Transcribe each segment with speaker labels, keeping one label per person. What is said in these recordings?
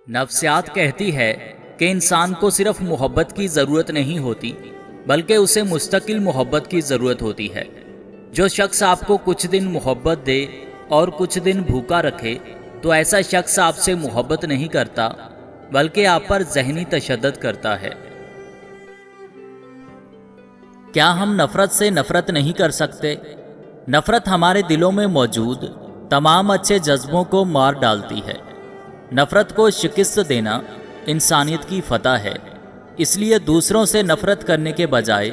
Speaker 1: نفسیات کہتی ہے کہ انسان کو صرف محبت کی ضرورت نہیں ہوتی بلکہ اسے مستقل محبت کی ضرورت ہوتی ہے۔ جو شخص آپ کو کچھ دن محبت دے اور کچھ دن بھوکا رکھے تو ایسا شخص آپ سے محبت نہیں کرتا بلکہ آپ پر ذہنی تشدد کرتا ہے۔ کیا ہم نفرت سے نفرت نہیں کر سکتے؟ نفرت ہمارے دلوں میں موجود تمام اچھے جذبوں کو مار ڈالتی ہے۔ نفرت کو شکست دینا انسانیت کی فتح ہے۔ اس لیے دوسروں سے نفرت کرنے کے بجائے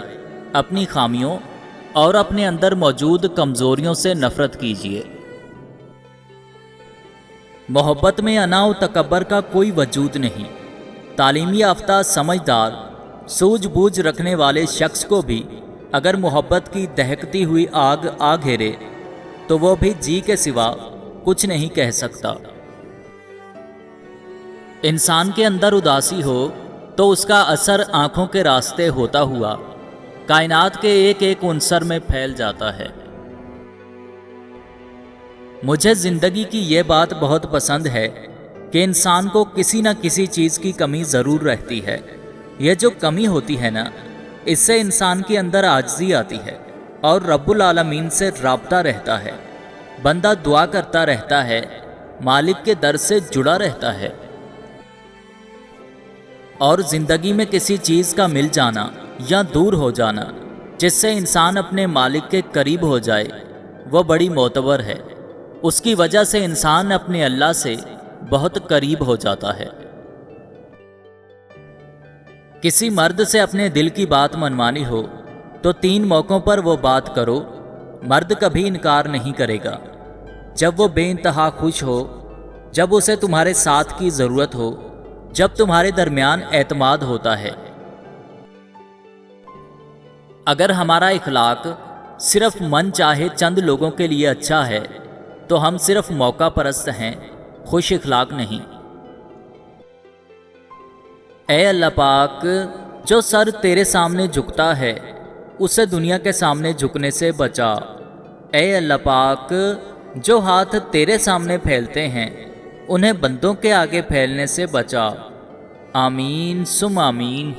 Speaker 1: اپنی خامیوں اور اپنے اندر موجود کمزوریوں سے نفرت کیجیے۔ محبت میں انا و تکبر کا کوئی وجود نہیں۔ تعلیم یافتہ، سمجھدار، سوجھ بوجھ رکھنے والے شخص کو بھی اگر محبت کی دہکتی ہوئی آگ آ گھیرے تو وہ بھی جی کے سوا کچھ نہیں کہہ سکتا۔ انسان کے اندر اداسی ہو تو اس کا اثر آنکھوں کے راستے ہوتا ہوا کائنات کے ایک ایک عنصر میں پھیل جاتا ہے۔ مجھے زندگی کی یہ بات بہت پسند ہے کہ انسان کو کسی نہ کسی چیز کی کمی ضرور رہتی ہے۔ یہ جو کمی ہوتی ہے نا، اس سے انسان کے اندر عاجزی آتی ہے اور رب العالمین سے رابطہ رہتا ہے۔ بندہ دعا کرتا رہتا ہے، مالک کے در سے جڑا رہتا ہے۔ اور زندگی میں کسی چیز کا مل جانا یا دور ہو جانا جس سے انسان اپنے مالک کے قریب ہو جائے وہ بڑی معتبر ہے۔ اس کی وجہ سے انسان اپنے اللہ سے بہت قریب ہو جاتا ہے۔ کسی مرد سے اپنے دل کی بات منوانی ہو تو 3 موقعوں پر وہ بات کرو، مرد کبھی انکار نہیں کرے گا۔ جب وہ بے انتہا خوش ہو، جب اسے تمہارے ساتھ کی ضرورت ہو، جب تمہارے درمیان اعتماد ہوتا ہے۔ اگر ہمارا اخلاق صرف من چاہے چند لوگوں کے لیے اچھا ہے تو ہم صرف موقع پرست ہیں، خوش اخلاق نہیں۔ اے اللہ پاک، جو سر تیرے سامنے جھکتا ہے اسے دنیا کے سامنے جھکنے سے بچا۔ اے اللہ پاک، جو ہاتھ تیرے سامنے پھیلتے ہیں انہیں بندوں کے آگے پھیلنے سے بچا۔ آمین ثم آمین۔